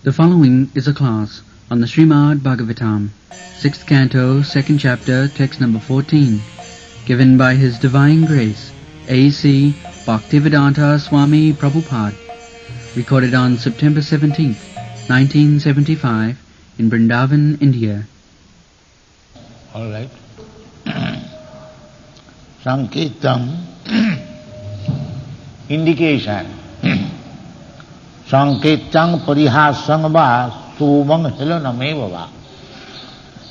The following is a class on the Srimad Bhagavatam, 6th Canto, 2nd Chapter, text number 14, given by His Divine Grace, A.C. Bhaktivedanta Swami Prabhupada, recorded on September 17th, 1975, in Vrindavan, India. All right. Sankirtam, indication. Sankirtam parihasangva subang helanameva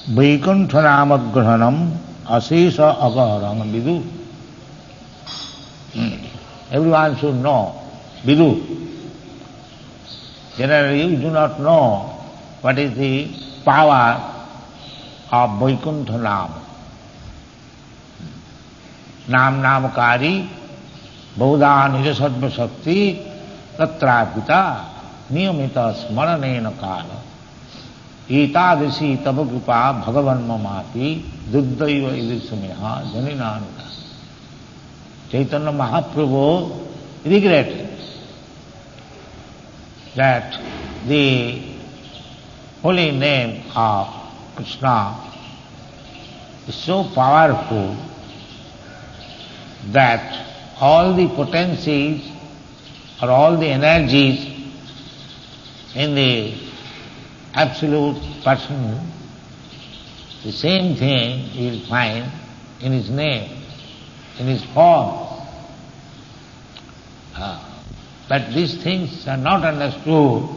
Vaikunthanamagrahanam asesa agarang vidu. Everyone should know vidu. Generally you do not know what is the power of Vaikunthanam. Nam namakari Bauda nijasadva shakti tatrapita niyamita smaranena kala etadasi tabakripa bhagavan mamati duddhaiva idisumeha janinanuka. Chaitanya Mahaprabhu regretted that the holy name of Krishna is so powerful that all the potencies or all the energies in the absolute person, the same thing you will find in his name, in his form. But these things are not understood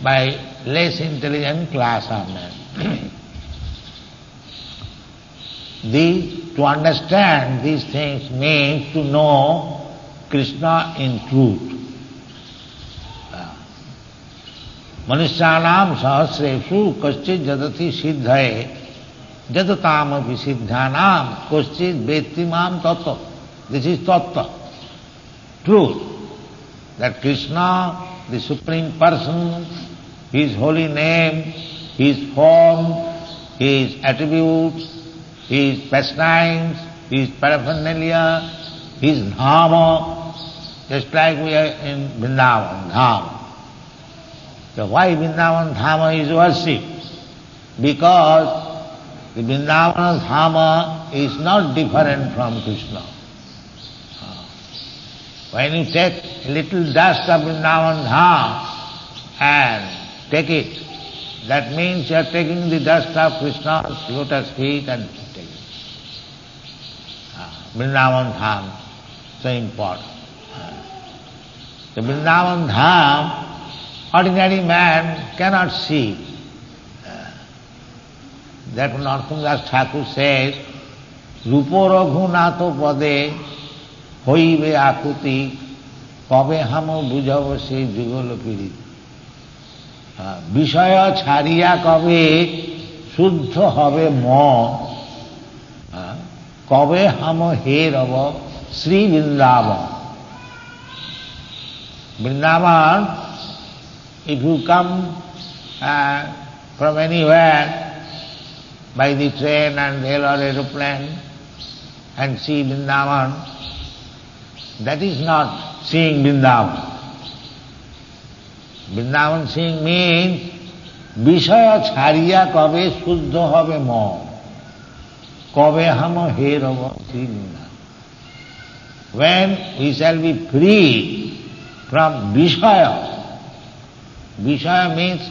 by less intelligent class of men. To understand these things means to know Krishna in truth. Manusyanam sahasreshu kaschit jadati siddhaye jadatam api siddhanam kaschit vettimam tattva. This is tattva, truth, that Krishna, the Supreme Person, His holy name, His form, His attributes, His pastimes, His paraphernalia, His dhama, just like we are in Vrindavan dhama. So why Vrindavan dhama is worshipped? Because the Vrindavan dhama is not different from Krishna. When you take a little dust of Vrindavan dhama and take it, that means you are taking the dust of Krishna's lotus feet and take it. Vrindavan dhama, so important. The Vrindavan dham, ordinary man cannot see. Therefore Narottam Thakur says, Rupo Raghunato pade hoibe akuti kabe hamo bujhavo se jugolo piri. Vishaya chhariya kabe shuddha habe mon kabe hamo he rava Sri Vrindavan. Vrindavan, if you come from anywhere by the train and rail or aeroplane and see Vrindavan, that is not seeing Vrindavan. Vrindavan seeing means Vishaya chhariya kabe shuddha habe mon kabe hamo he rava Sri Vrindavan. When we shall be free from Vishaya, Vishaya means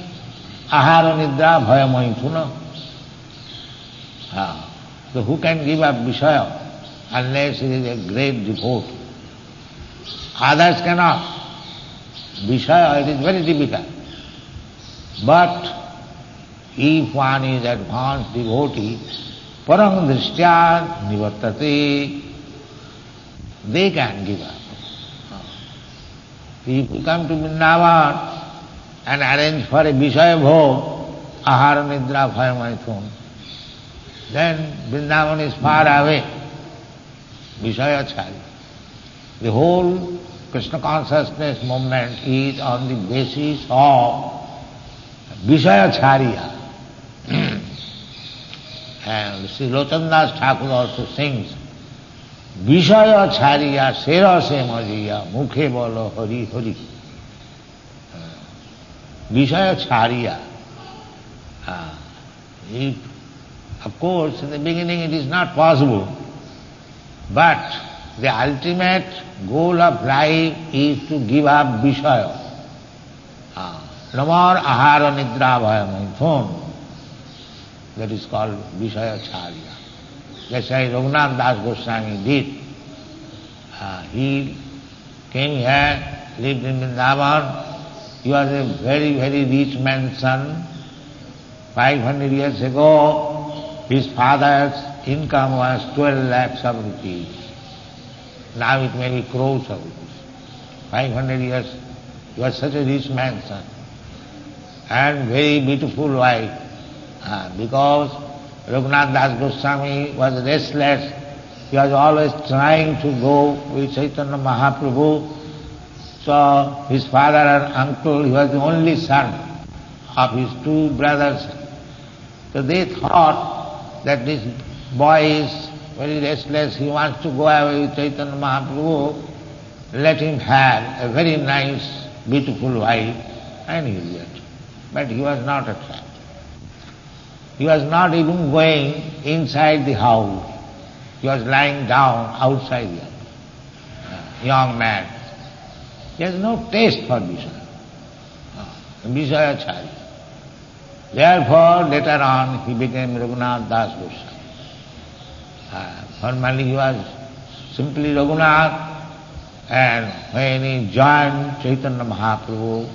ahara nidra bhaya maithuna. So who can give up Vishaya unless he is a great devotee? Others cannot. Vishaya, it is very difficult. But if one is advanced devotee, parang drishtya nivartate, they can give up. If you come to Vrindavan and arrange for a Vishaya bhog, ahara nidra bhaya maithun, then Vrindavan is far away. Vishaya chari. The whole Krishna consciousness movement is on the basis of Vishaya Charya. And Sri Lochand Das Thakur also sings, Vishaya Charya Sera Se Majiya Mukhe Bolo Hari Hari. Vishaya Charya. Of course, in the beginning it is not possible, but the ultimate goal of life is to give up Vishaya. No more ahara nidra bhaya. That is called Vishaya Charya. That's why Raghunath Das Goswami did. He came here, lived in Vrindavan. He was a very, very rich man's son. 500 years ago, his father's income was 12 lakhs of rupees. Now it may be crores of rupees. 500 years, he was such a rich man's son. And very beautiful wife. Because Raghunath Das Goswami was restless, he was always trying to go with Chaitanya Mahaprabhu. So his father and uncle, he was the only son of his two brothers. So they thought that this boy is very restless, he wants to go away with Chaitanya Mahaprabhu, let him have a very nice, beautiful wife, and he will get. But he was not attracted. He was not even going inside the house. He was lying down outside the house. Young man. He has no taste for Vishaya. Vishaya Charya. Therefore, later on, he became Raghunath Das Goswami. Formerly he was simply Raghunath, and when he joined Chaitanya Mahaprabhu,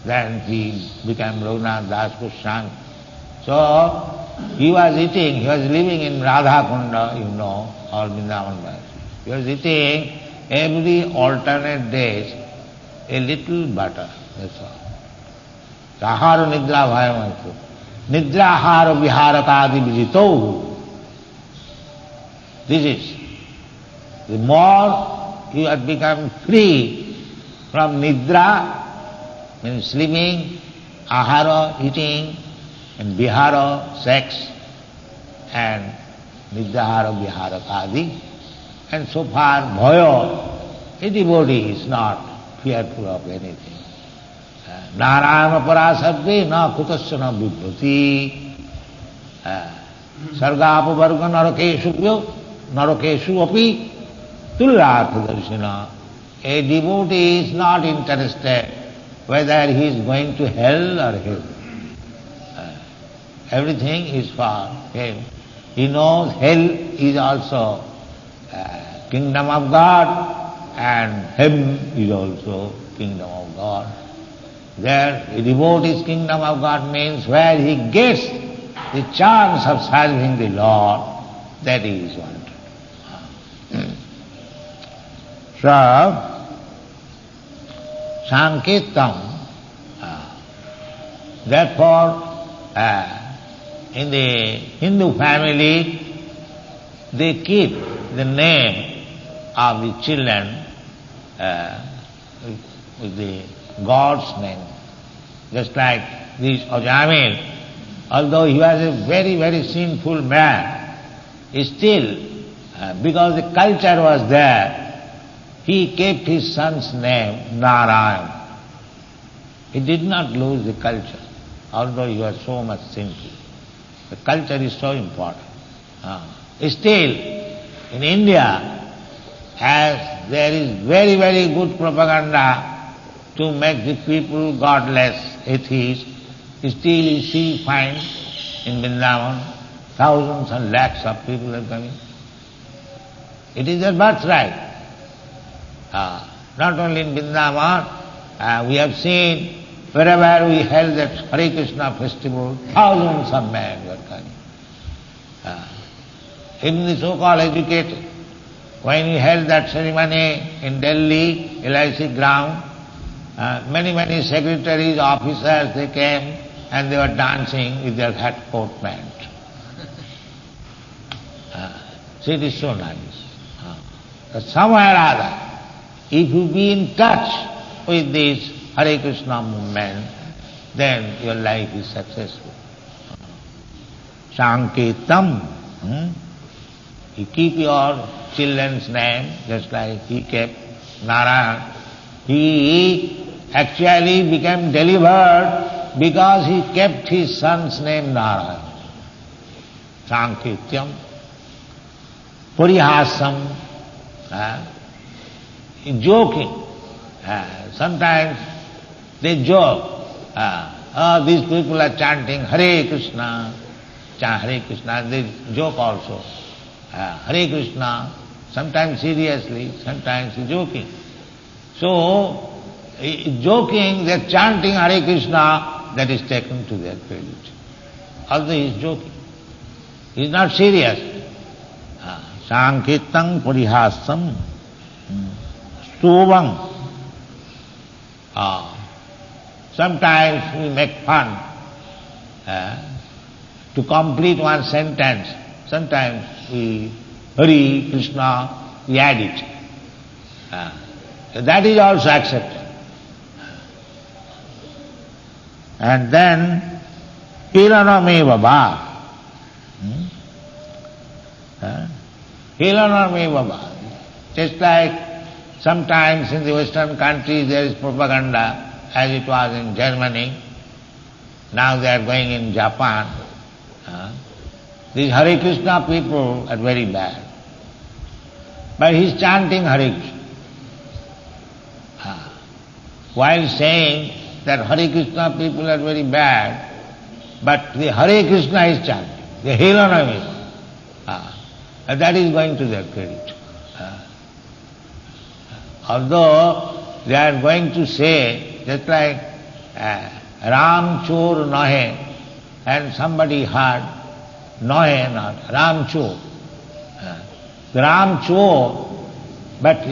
then he became Raghunath Das Goswami. So, he was living in Radha Kunda, or Vrindavan. He was eating every alternate days a little butter, that's all. Ahara nidra bhayamaitu. Nidra ahara viharakadi vijito. This is. The more you have become free from nidra, means sleeping, ahara, eating, and vihara, sex, and nidra ahara viharakadi. And so far, bhaya, a devotee is not fearful of anything. Narayana parasabde na kutasya na vibhuti. Sargapa varga narakeshu api tullartha darshana. A devotee is not interested whether he is going to hell or heaven. Everything is for him. He knows hell is also kingdom of God, and heaven is also kingdom of God. There, a devotee's kingdom of God means where he gets the chance of serving the Lord, that he is wanted. So, Sankirtan, therefore, in the Hindu family, they keep the name of the children with the God's name. Just like this Ajamil, although he was a very, very sinful man, still, because the culture was there, he kept his son's name Narayan. He did not lose the culture, although he was so much sinful. The culture is so important. Still, in India, as there is very, very good propaganda to make the people godless, atheists, still you see, find in Vrindavan, thousands and lakhs of people are coming. It is their birthright. Not only in Vrindavan, we have seen wherever we held that Hare Krishna festival, thousands of men were coming. Even the so-called educated, when we held that ceremony in Delhi, LIC ground, many secretaries, officers, they came and they were dancing with their hat coat pant. So it is so nice. But somewhere or other, if you be in touch with this Hare Krishna movement, then your life is successful. Sankirtam. You keep your children's name, just like he kept Narayan. He actually became delivered because he kept his son's name Narayana. Sankityam, Parihasam, joking. Sometimes they joke. These people are chanting Hare Krishna, Hare Krishna, they joke also. Hare Krishna, sometimes seriously, sometimes joking. So, joking, they are chanting Hare Krishna, that is taken to their credit. Although he is joking. He is not serious. Sankirtan Parihasam, Stuvang. Sometimes we make fun to complete one sentence. Sometimes we Hare Krishna, we add it. That is also accepted. And then Kiranameva Bha. Kiranameva Bha. Just like sometimes in the Western countries there is propaganda, as it was in Germany. Now they are going in Japan. These Hare Krishna people are very bad. But he is chanting Hare Krishna. While saying that Hare Krishna people are very bad, but the Hare Krishna is chanting, the Hiranameva. That is going to their credit. Although they are going to say, just like Ram Chor Nahe, and somebody heard Nahe not, Ram Chor. Ram Chor, but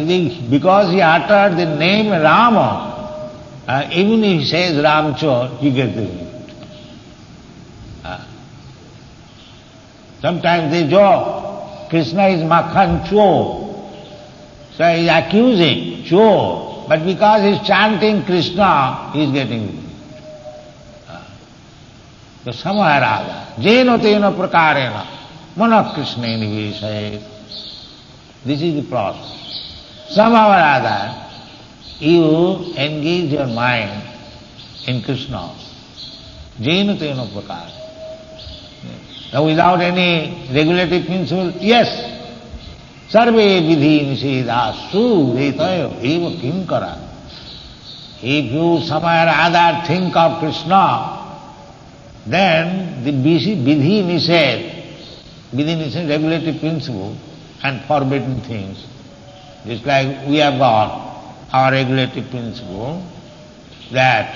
because he uttered the name Rama, even if he says Ram Chor, he gets the credit. Sometimes they joke, Krishna is Makhan Chor. So he is accusing Chor, but because he is chanting Krishna, he is getting it. So samarada, jena tena prakarena, mana Krishna nivesayet. This is the process. Somehow or other, you engage your mind in Krishna. Jena tena prakarena. Now without any regulative principle, yes, sarve vidhi nisedha su retayo eva kinkara. If you somehow or other think of Krishna, then the vidhi nised, regulative principle and forbidden things. Just like we have got our regulative principle that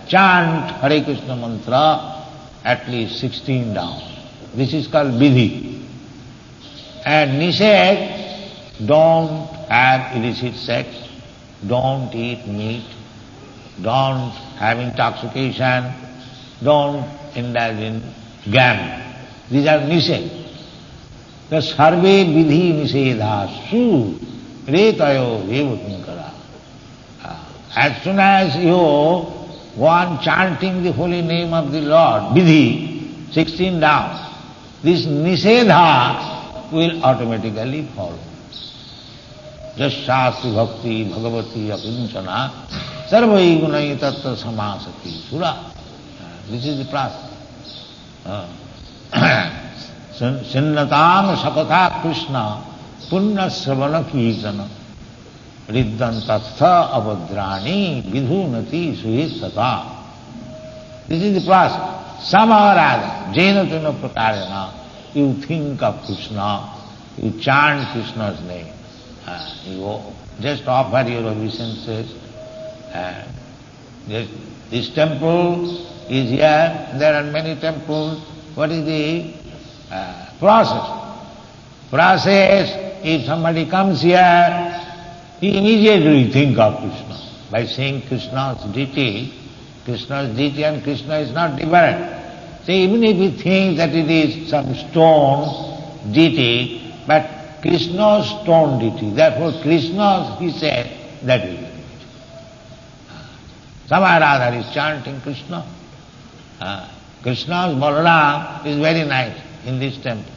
chant Hare Krishna mantra at least 16 down. This is called vidhi. And nised, don't have illicit sex, don't eat meat, don't have intoxication, don't indulge in gambling. These are nised. The sarve vidhi nisedha su retayo eva kinkara. As soon as you go on chanting the holy name of the Lord, vidhi, 16 down, this nisedha will automatically follow. Just shastri bhakti bhagavati akinchana sarvai gunai tattva samasati sura. This is the process. Sinnatang sakatha Krishna punna savana kirtana riddan tatha avadrani vidhunati suhisata. This is the process. Somehow or other, jena tena prakarena, you think of Krishna, you chant Krishna's name, you just offer your obeisances. This temple is here, there are many temples. What is the process? Process, if somebody comes here, he immediately think of Krishna. By saying Krishna's deity and Krishna is not different. So even if he thinks that it is some stone deity, but Krishna's stone deity, therefore Krishna's, he said, that is it. Somehow or other is chanting Krishna. Krishna's Balaram is very nice in this temple.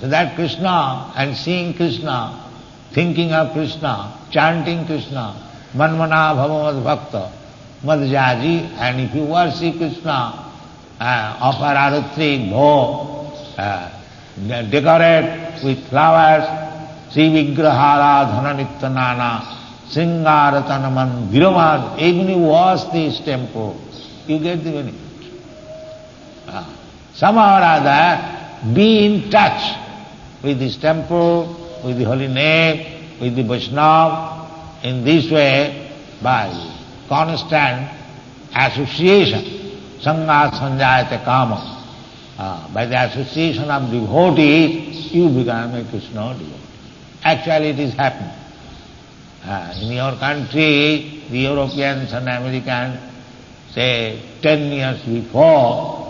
So that Krishna and seeing Krishna, thinking of Krishna, chanting Krishna, Manmana bhava mad bhakta, madhyaji, and if you worship Krishna, offer aratri, bho, decorate with flowers, Sri Vigrahara Dhana Nityanana, Singharatanaman Viramad, even you wash this temple, you get the benefit. Somehow or other, be in touch with this temple, with the holy name, with the Vaishnava, in this way, by constant association, Sangha Sanjayate Kama. By the association of devotees, you become a Krishna devotee. Actually, it is happening. In your country, the Europeans and Americans, say 10 years before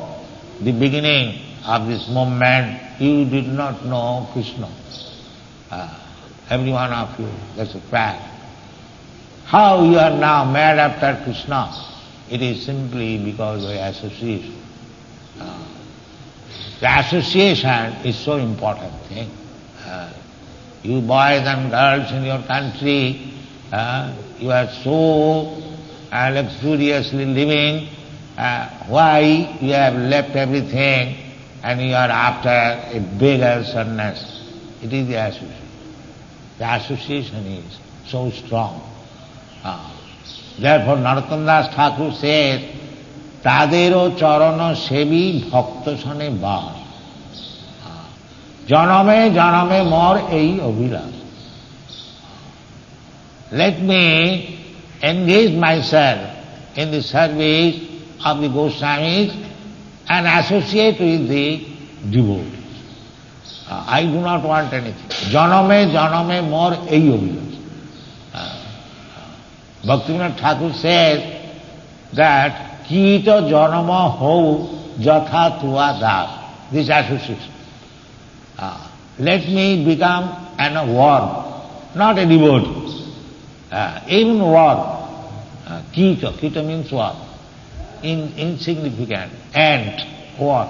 the beginning of this movement, you did not know Krishna. Every one of you, that's a fact. How you are now mad after Krishna? It is simply because of association. The association is so important thing. You boys and girls in your country, you are so luxuriously living. Why you have left everything and you are after a beggar sannyas? It is the association. The association is so strong. Therefore Narottam Das Thakur says, Tadero charana sevi bhakta sane bas. Janame janame mor ei abhilas. Let me engage myself in the service of the Goswamis and associate with the devotees. I do not want anything. Janame janame mor ei abhilas. Bhaktivinoda Thakur says that Kita janama ho jatha tua das. This association. Let me become an worm, not a devotee. Even worm. Kita means worm. Insignificant. Ant. Worm.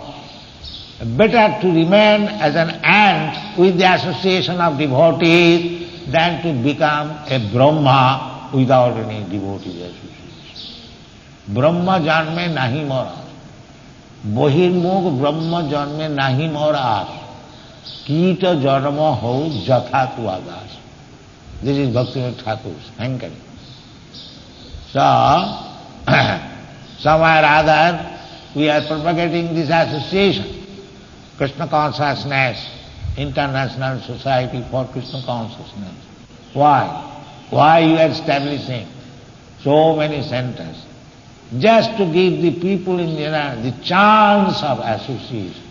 Better to remain as an ant with the association of devotees than to become a Brahma without any devotee association. Brahma janme nahi moras. Bohirmukh Brahma janme nahi moras. Kita janma ho jatha tu agas. This is Bhaktivinoda Thakur's anchoring. So, somewhere or other, we are propagating this association. Krishna Consciousness, International Society for Krishna Consciousness. Why? Why you are establishing so many centers? Just to give the people in general the chance of association.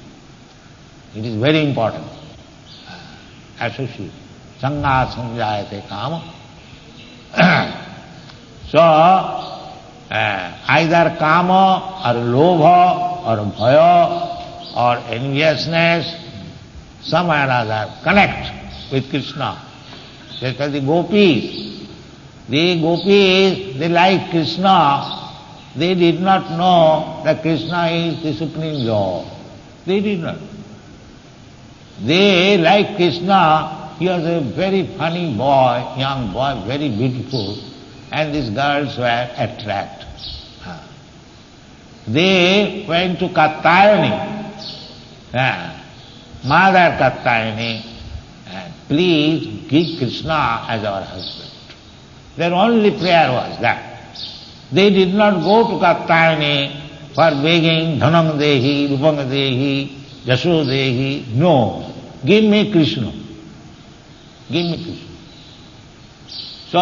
It is very important. Association. Sangha sanjayate kama. So, either kama or lobha or bhaya or enviousness, somewhere or other, connect with Krishna. Because the gopis, they like Krishna. They did not know that Krishna is the Supreme Lord. They did not. They like Krishna. He was a very funny boy, young boy, very beautiful, and these girls were attracted. They went to Katyayani, Mother Katyayani, and please give Krishna as our husband. Their only prayer was that. They did not go to Katyayani for begging Dhanam Dehi, Rupam Dehi, Jasho Dehi. No. Give me Krishna. Give me Krishna. So,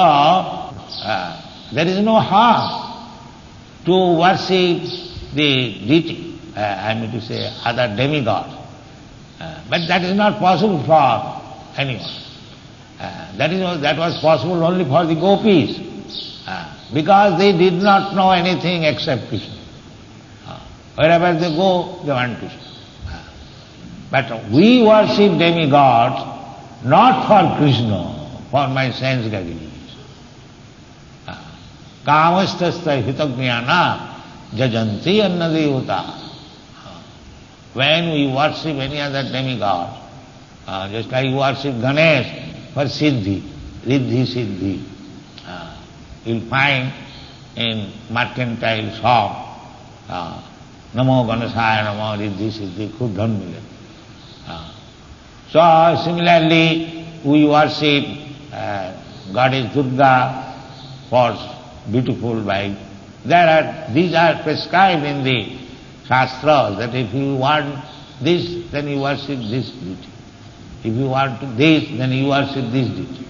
there is no harm to worship the deity, I mean to say other demigods. But that is not possible for anyone. That was possible only for the gopis, because they did not know anything except Krishna. Wherever they go, they want Krishna. But we worship demigods not for Krishna, for my sense gratification. Kamastasya hitagnyana jajanti annadevata. When we worship any other demigod, just like we worship Ganesh for Siddhi, Riddhi Siddhi. you'll find in mercantile shop, Namo Ganasaya Namo, this is the Khuddhan millet. So similarly, we worship Goddess Durga for beautiful wife. These are prescribed in the Shastras, that if you want this, then you worship this deity. If you want this, then you worship this deity.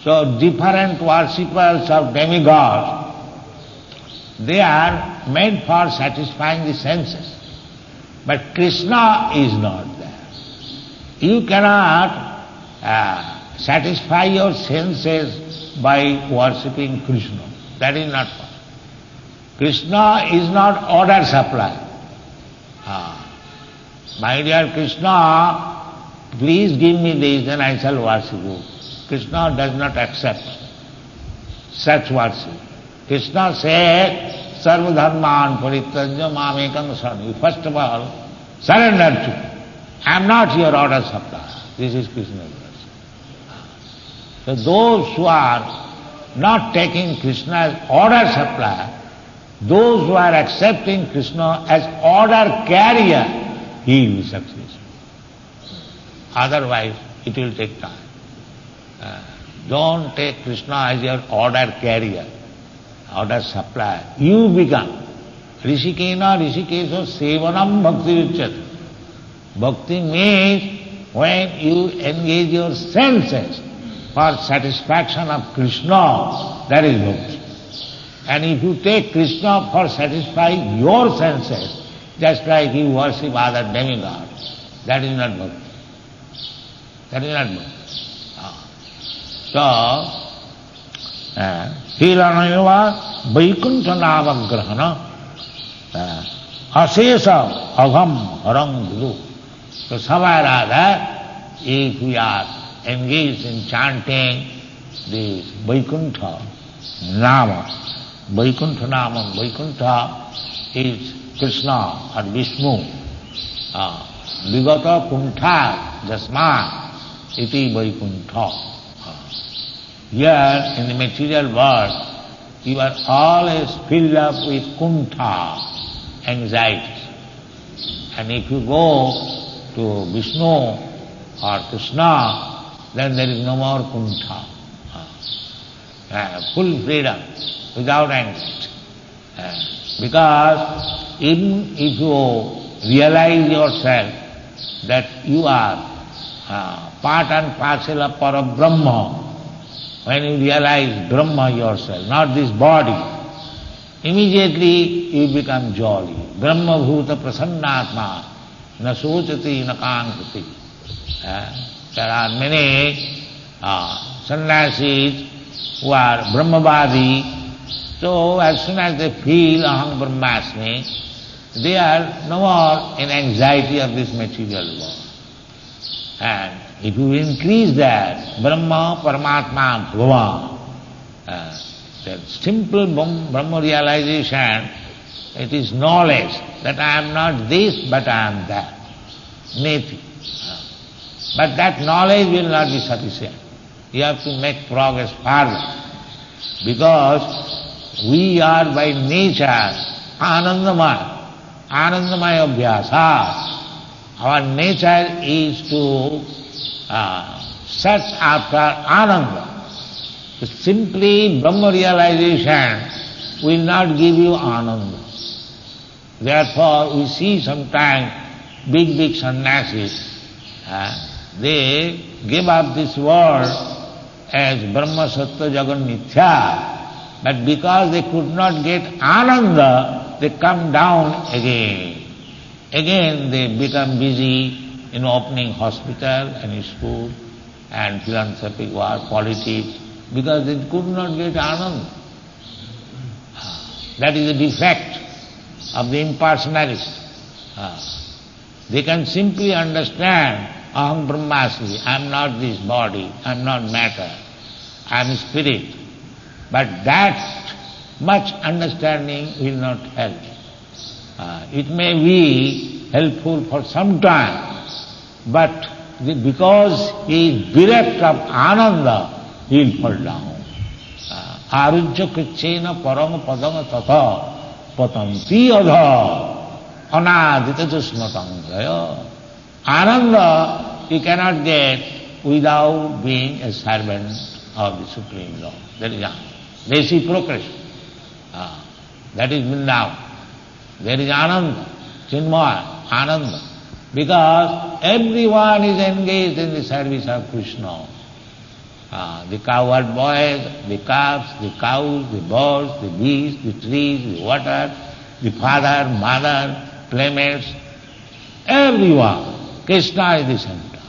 So different worshippers of demigods, they are made for satisfying the senses. But Krishna is not there. You cannot satisfy your senses by worshipping Krishna. That is not possible. Krishna is not order supply. My dear Krishna, please give me this, then I shall worship you. Krishna does not accept such worship. Krishna said, Sarva dharman parityajya mamekam saranam. First of all, surrender to me. I am not your order supply. This is Krishna's worship. So those who are not taking Krishna as order supply, those who are accepting Krishna as order carrier, he will be successful. Otherwise, it will take time. Don't take Krishna as your order carrier, order supplier. You become. Rishikena Rishikesha Sevanam Bhakti Uchyate. Bhakti means when you engage your senses for satisfaction of Krishna, that is bhakti. And if you take Krishna for satisfying your senses, just like you worship other demigods, that is not bhakti. That is not bhakti. So, Hiranayava Vaikuntha Navagrahana Asesa Agham Harang Vidu. So somewhere or other, if we are engaged in chanting this Vaikuntha Nama, Vaikuntha is Krishna or Vishnu. Vigata Kuntha Jasman iti Vaikuntha. Here in the material world, you are always filled up with kuntha, anxieties. And if you go to Vishnu or Krishna, then there is no more kuntha. Full freedom, without anxiety. Because even if you realize yourself that you are part and parcel of Parabrahma, when you realize Brahma yourself, not this body, immediately you become jolly. Brahma bhuta prasannatma, na sochati na kankati. There are many sannyasis who are Brahmavadi, so as soon as they feel aham brahmasmi, they are no more in anxiety of this material world. And if you increase that, Brahma, Paramatma, Bhava, that simple Brahma realization, it is knowledge that I am not this, but I am that. Neti. But that knowledge will not be sufficient. You have to make progress further. Because we are by nature Anandamaya, Anandamaya Abhyasa. Our nature is to search after Ananda. So simply Brahma realization will not give you Ananda. Therefore, we see sometimes big sannyasis, they give up this world as Brahma Sattva Jagan Mithya, but because they could not get Ananda, they come down again. Again they become busy in opening hospital and school and philanthropic work, politics, because they could not get Ananda. That is the defect of the impersonalist. They can simply understand, aham brahmasmi, I am not this body, I am not matter, I am spirit. But that much understanding will not help. It may be helpful for some time, but because he is bereft of Ananda, he will fall down. Arujya krichena parang padang tatha patanti adha anadita jasmatang jaya. Ananda you cannot get without being a servant of the Supreme Lord. That is Ananda. Desi progression. That is Vrindavan. There is Ananda, Chinmaya, Ananda. Because everyone is engaged in the service of Krishna. The cowherd boys, the calves, the cows, the birds, the beasts, the trees, the water, the father, mother, playmates, everyone. Krishna is the center.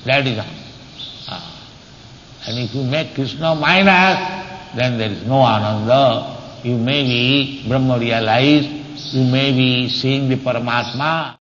That is Ananda. And if you make Krishna minus, then there is no Ananda. You may be Brahma realized, you may be seeing the Paramatma,